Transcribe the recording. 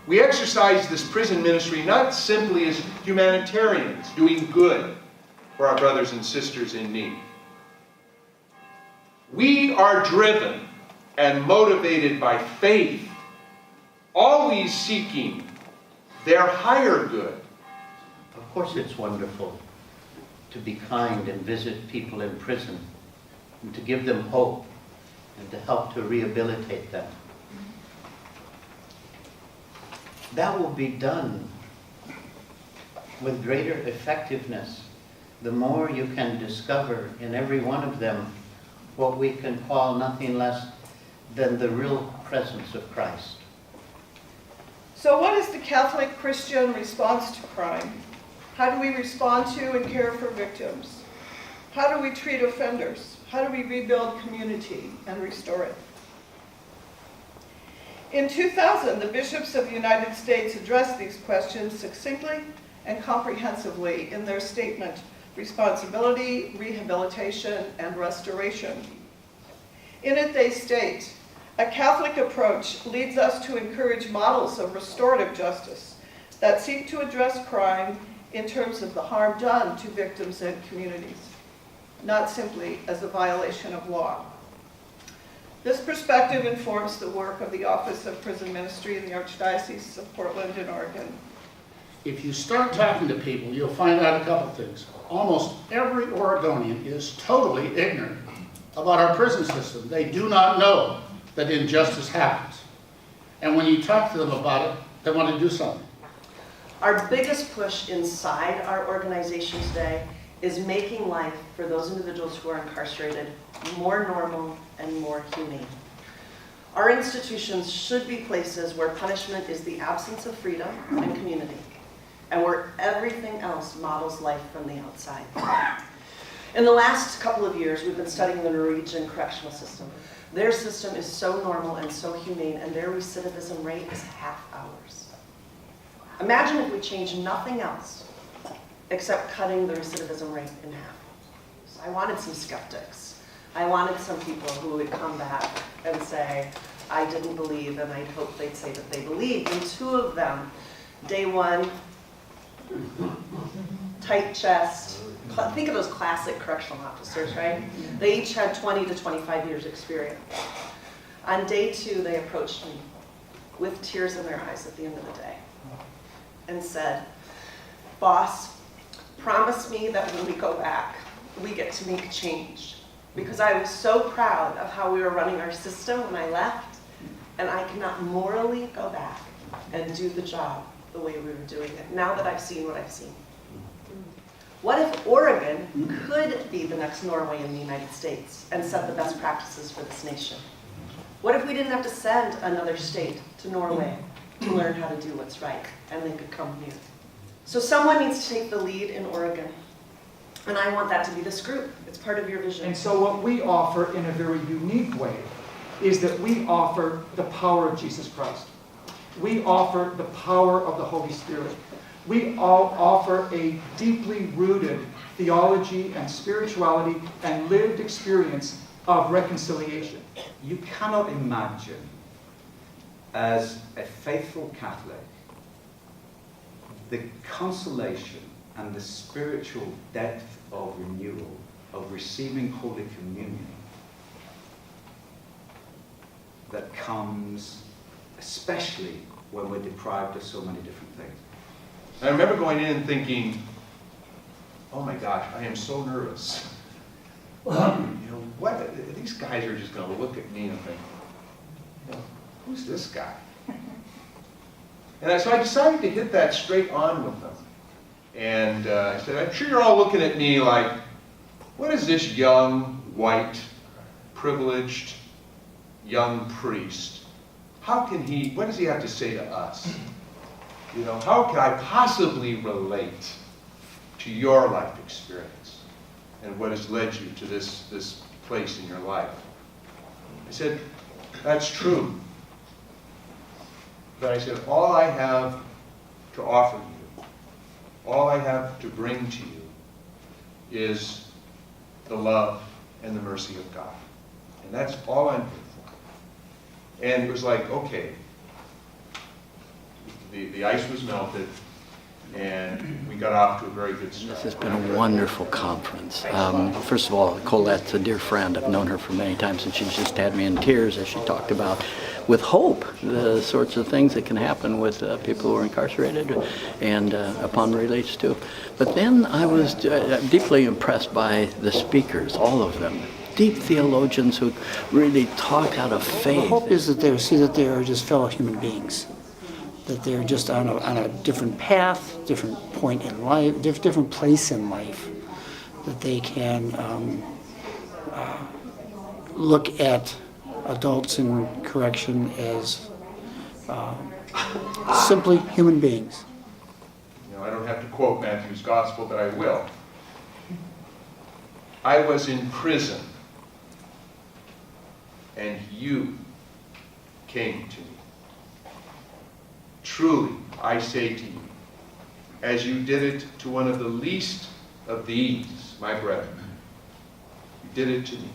We exercise this prison ministry not simply as humanitarians doing good for our brothers and sisters in need. We are driven and motivated by faith, always seeking their higher good. Of course it's wonderful to be kind and visit people in prison and to give them hope and to help to rehabilitate them. That will be done with greater effectiveness the more you can discover in every one of them what we can call nothing less than the real presence of Christ. So what is the Catholic Christian response to crime? How do we respond to and care for victims? How do we treat offenders? How do we rebuild community and restore it? In 2000, the bishops of the United States addressed these questions succinctly and comprehensively in their statement, Responsibility, Rehabilitation, and Restoration. In it they state, a Catholic approach leads us to encourage models of restorative justice that seek to address crime in terms of the harm done to victims and communities, not simply as a violation of law. This perspective informs the work of the Office of Prison Ministry in the Archdiocese of Portland in Oregon. If you start talking to people, you'll find out a couple things. Almost every Oregonian is totally ignorant about our prison system. They do not know that injustice happens. And when you talk to them about it, they want to do something. Our biggest push inside our organization today is making life for those individuals who are incarcerated more normal and more humane. Our institutions should be places where punishment is the absence of freedom and community, and where everything else models life from the outside. In the last couple of years, we've been studying the Norwegian correctional system. Their system is so normal and so humane, and their recidivism rate is half ours. Imagine if we changed nothing else except cutting the recidivism rate in half. So I wanted some skeptics. I wanted some people who would come back and say, I didn't believe, and I'd hope they'd say that they believed. And two of them, day one, tight chest. Think of those classic correctional officers, right? They each had 20 to 25 years experience. On day two, they approached me with tears in their eyes at the end of the day and said, boss, promise me that when we go back, we get to make change. Because I was so proud of how we were running our system when I left, and I cannot morally go back and do the job the way we were doing it, now that I've seen what I've seen. What if Oregon could be the next Norway in the United States and set the best practices for this nation? What if we didn't have to send another state to Norway to learn how to do what's right, and they could come here? So someone needs to take the lead in Oregon. And I want that to be this group. It's part of your vision. And so what we offer in a very unique way is that we offer the power of Jesus Christ. We offer the power of the Holy Spirit. We all offer a deeply rooted theology and spirituality and lived experience of reconciliation. You cannot imagine, as a faithful Catholic, the consolation and the spiritual depth of renewal, of receiving Holy Communion, that comes especially when we're deprived of so many different things. I remember going in thinking, oh my gosh, I am so nervous. What? These guys are just going to look at me and think, who's this guy? And so I decided to hit that straight on with them. And I said, I'm sure you're all looking at me like, what is this young, white, privileged, young priest? What does he have to say to us? How can I possibly relate to your life experience and what has led you to this place in your life? I said, that's true. But I said, all I have to offer you, all I have to bring to you is the love and the mercy of God. And that's all I'm here for. And it was like, okay, the ice was melted, and we got off to a very good This start. has been a wonderful conference. First of all, Colette's a dear friend. I've known her for many times, and she's just had me in tears as she talked about, with hope, the sorts of things that can happen with people who are incarcerated and upon release too. But then I was deeply impressed by the speakers, all of them. Deep theologians who really talk out of The faith. hope is that they are just fellow human beings, that they're just on a different path, different point in life, different place in life, that they can look at adults in correction as simply human beings. You know, I don't have to quote Matthew's gospel, but I will. I was in prison, and you came to me. Truly, I say to you, as you did it to one of the least of these, my brethren, you did it to me.